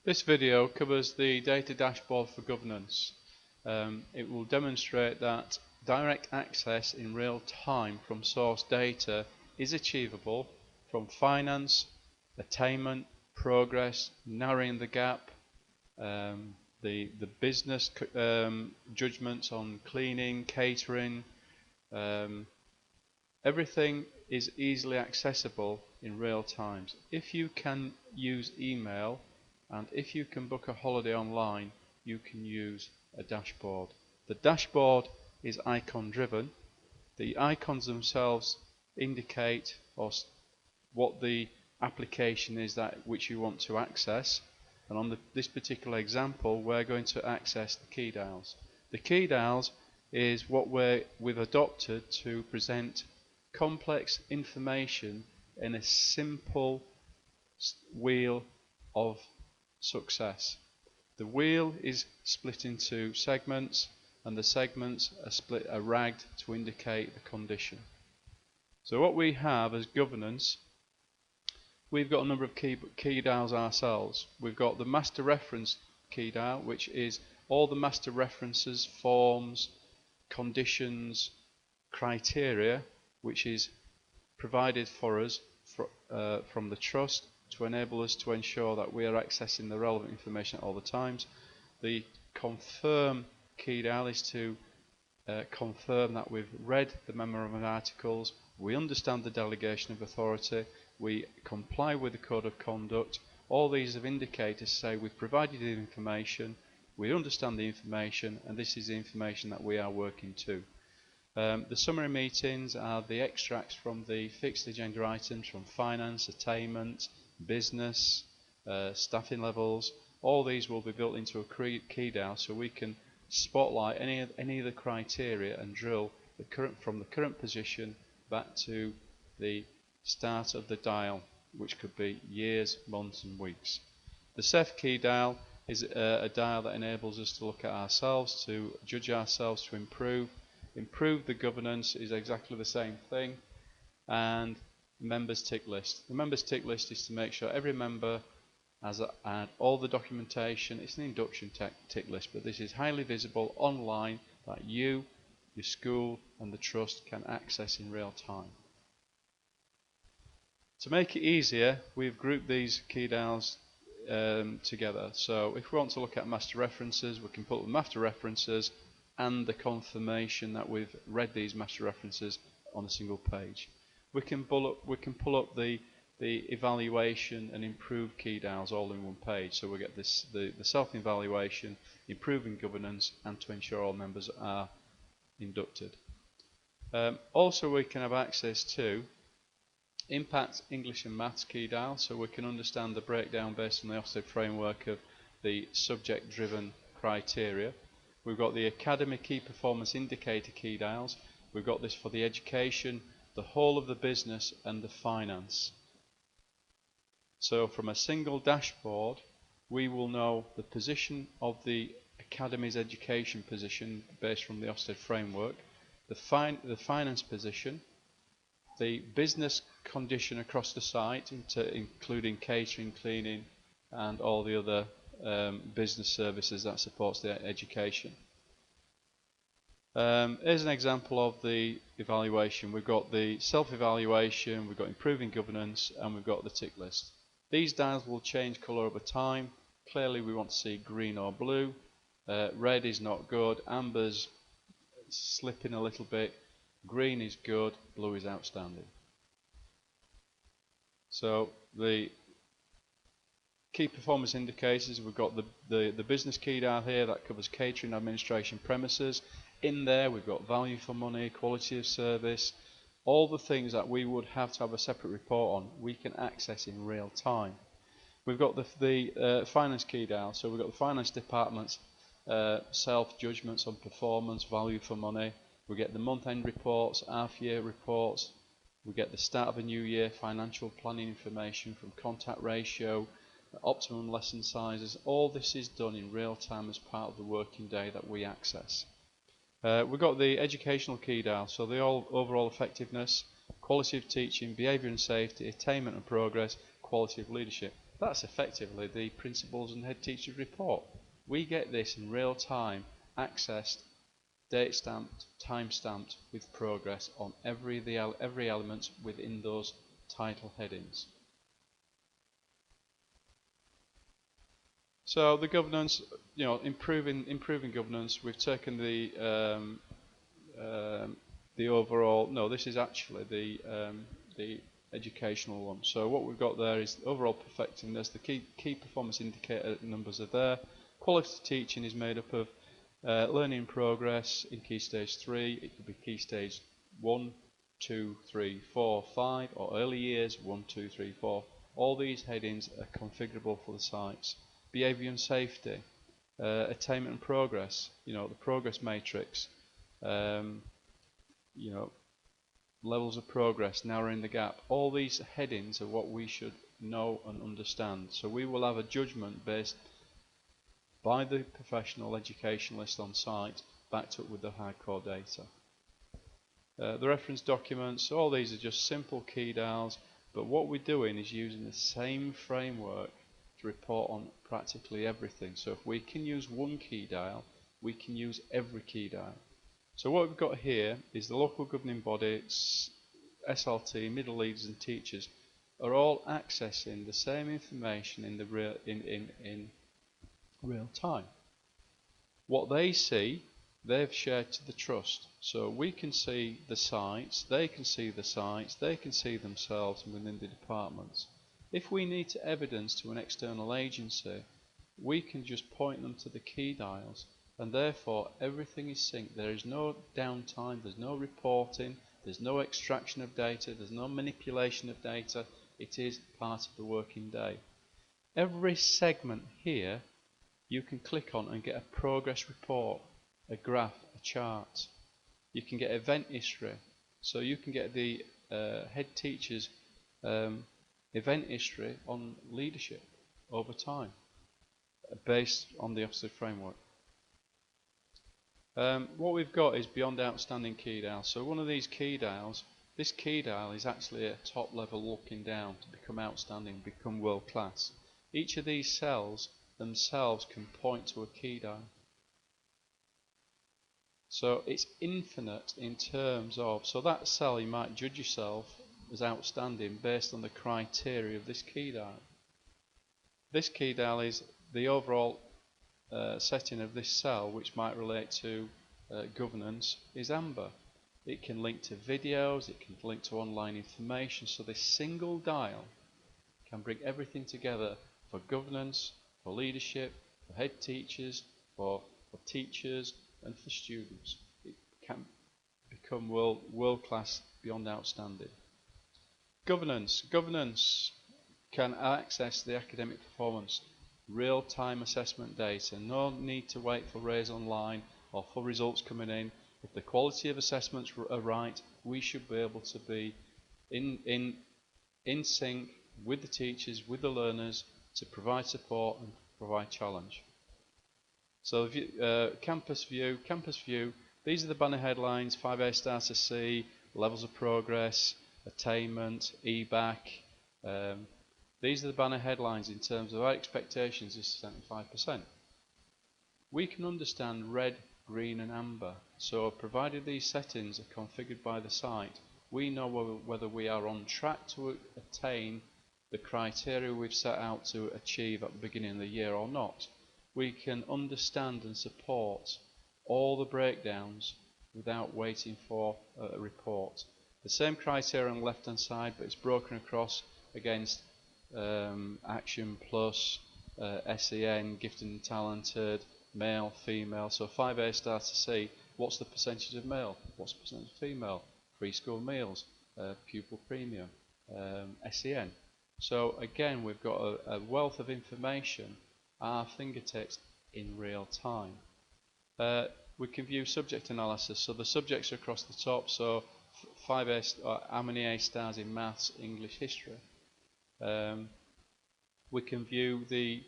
This video covers the data dashboard for governance. It will demonstrate that direct access in real time from source data is achievable from finance, attainment, progress, narrowing the gap, the business judgments on cleaning, catering. Everything is easily accessible in real time. If you can use email and if you can book a holiday online, you can use a dashboard. The dashboard is icon driven. The icons themselves indicate what the application is which you want to access, and on this particular example we're going to access the key dials. The key dials is what we've adopted to present complex information in a simple wheel of success. The wheel is split into segments, and the segments are ragged to indicate the condition. So what we have as governance, we've got a number of key dials ourselves. We've got the master reference key dial, which is all the master references, forms, conditions, criteria, which is provided for us from the trust to enable us to ensure that we are accessing the relevant information at all the times. The confirm key dial is to confirm that we've read the memorandum of articles, we understand the delegation of authority, we comply with the code of conduct. All these are indicators to say we've provided the information, we understand the information, and this is the information that we are working to. The summary meetings are the extracts from the fixed agenda items from finance, attainment, business, staffing levels. All these will be built into a key dial so we can spotlight any of the criteria and drill from the current position back to the start of the dial, which could be years, months and weeks. The CEF key dial is a dial that enables us to look at ourselves, to judge ourselves, to improve. Improve the governance is exactly the same thing. And members tick list. The members tick list is to make sure every member has all the documentation. It's an induction tick list, but this is highly visible online that you, your school and the trust can access in real time. To make it easier, we've grouped these key dials together. So if we want to look at master references, we can put the master references and the confirmation that we've read these master references on a single page. We can pull up the evaluation and improve key dials all in one page. So we get the self-evaluation, improving governance, and to ensure all members are inducted. Also, we can have access to impact English and Maths key dial, so we can understand the breakdown based on the Ofsted framework of the subject-driven criteria. We've got the Academy Key Performance Indicator key dials. We've got this for the education, the whole of the business and the finance. So from a single dashboard we will know the position of the Academy's education position based from the Ofsted framework, the finance position, the business condition across the site including catering, cleaning and all the other business services that supports the education. Here's an example of the evaluation. We've got the self-evaluation, we've got improving governance, and we've got the tick list. These dials will change colour over time. Clearly we want to see green or blue. Red is not good, amber's slipping a little bit, green is good, blue is outstanding. So the key performance indicators, we've got the business key dial here that covers catering, administration, premises. In there we've got value for money, quality of service, all the things that we would have to have a separate report on, we can access in real time. We've got the finance key dial, so we've got the finance department's self-judgments on performance, value for money. We get the month-end reports, half-year reports, we get the start of a new year financial planning information from contact ratio, optimum lesson sizes. All this is done in real time as part of the working day that we access. We've got the educational key dial, so the overall effectiveness, quality of teaching, behaviour and safety, attainment and progress, quality of leadership. That's effectively the principals and head teachers report. We get this in real time, accessed, date stamped, time stamped with progress on every element within those title headings. So the governance, improving governance. We've taken the overall. No, this is actually the educational one. So what we've got there is overall perfecting this. The key performance indicator numbers are there. Quality teaching is made up of learning in progress in Key Stage 3. It could be Key Stage 1, 2, 3, 4, 5, or early years 1, 2, 3, 4. All these headings are configurable for the sites. Behaviour and safety, attainment and progress. The progress matrix. Levels of progress, narrowing the gap. All these headings are what we should know and understand. So we will have a judgment based by the professional educationalist on site, backed up with the hardcore data. The reference documents, all these are just simple key dials, but what we're doing is using the same framework to report on practically everything. So if we can use one key dial, we can use every key dial. So what we've got here is the local governing body, SLT, middle leaders and teachers are all accessing the same information in real time. What they see, they've shared to the trust. So we can see the sites, they can see the sites, they can see themselves within the departments. If we need to evidence to an external agency, we can just point them to the key dials, and therefore everything is synced. There is no downtime, there's no reporting, there's no extraction of data, there's no manipulation of data. It is part of the working day. Every segment here you can click on and get a progress report, a graph, a chart. You can get event history, so you can get the head teacher's event history on leadership over time, based on the Ofsted framework. What we've got is beyond outstanding key dials. So one of these key dials, this key dial is actually at top level looking down to become outstanding, become world class. Each of these cells themselves can point to a key dial. So it's infinite in terms of, so that cell you might judge yourself as outstanding based on the criteria of this key dial. This key dial is the overall setting of this cell, which might relate to governance, is amber. It can link to videos, it can link to online information, so this single dial can bring everything together for governance, for leadership, for head teachers, for teachers and for students. It can become world-class beyond outstanding. Governance can access the academic performance, real-time assessment data. No need to wait for Raise Online or for results coming in. If the quality of assessments are right, we should be able to be in sync with the teachers, with the learners, to provide support and provide challenge. So Campus View, these are the banner headlines: 5A star to C, levels of progress, attainment, EBAC. These are the banner headlines in terms of our expectations is 75%. We can understand red, green and amber, so provided these settings are configured by the site, we know whether we are on track to attain the criteria we've set out to achieve at the beginning of the year or not. We can understand and support all the breakdowns without waiting for a report. The same criteria on the left hand side, but it's broken across against Action Plus, SEN, Gifted and Talented, male, female. So 5A star to C, what's the percentage of male? What's the percentage of female? Free school meals, pupil premium, SEN. So again, we've got a wealth of information at our fingertips in real time. We can view subject analysis, so the subjects are across the top, so 5A, how many A stars in maths, English, history. We can view the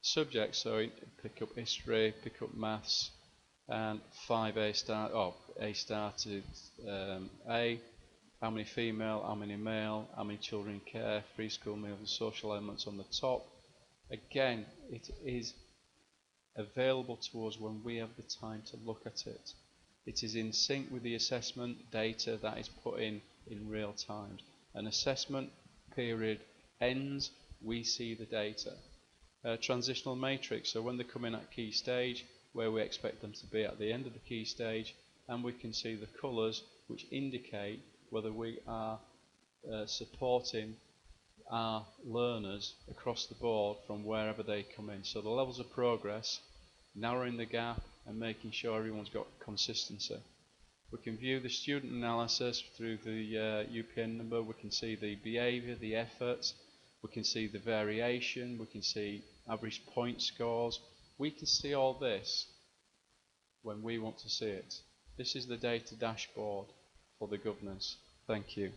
subjects, so pick up history, pick up maths, and 5A star, or A star to A, how many female, how many male, how many children in care, free school meals and social elements on the top. Again, it is available to us when we have the time to look at it. It is in sync with the assessment data that is put in real time. An assessment period ends, we see the data. Transitional matrix, so when they come in at key stage, where we expect them to be at the end of the key stage, and we can see the colours which indicate whether we are supporting our learners across the board from wherever they come in. So the levels of progress, narrowing the gap and making sure everyone's got consistency. We can view the student analysis through the UPN number. We can see the behaviour, the efforts, we can see the variation, we can see average point scores. We can see all this when we want to see it. This is the data dashboard for the governance. Thank you.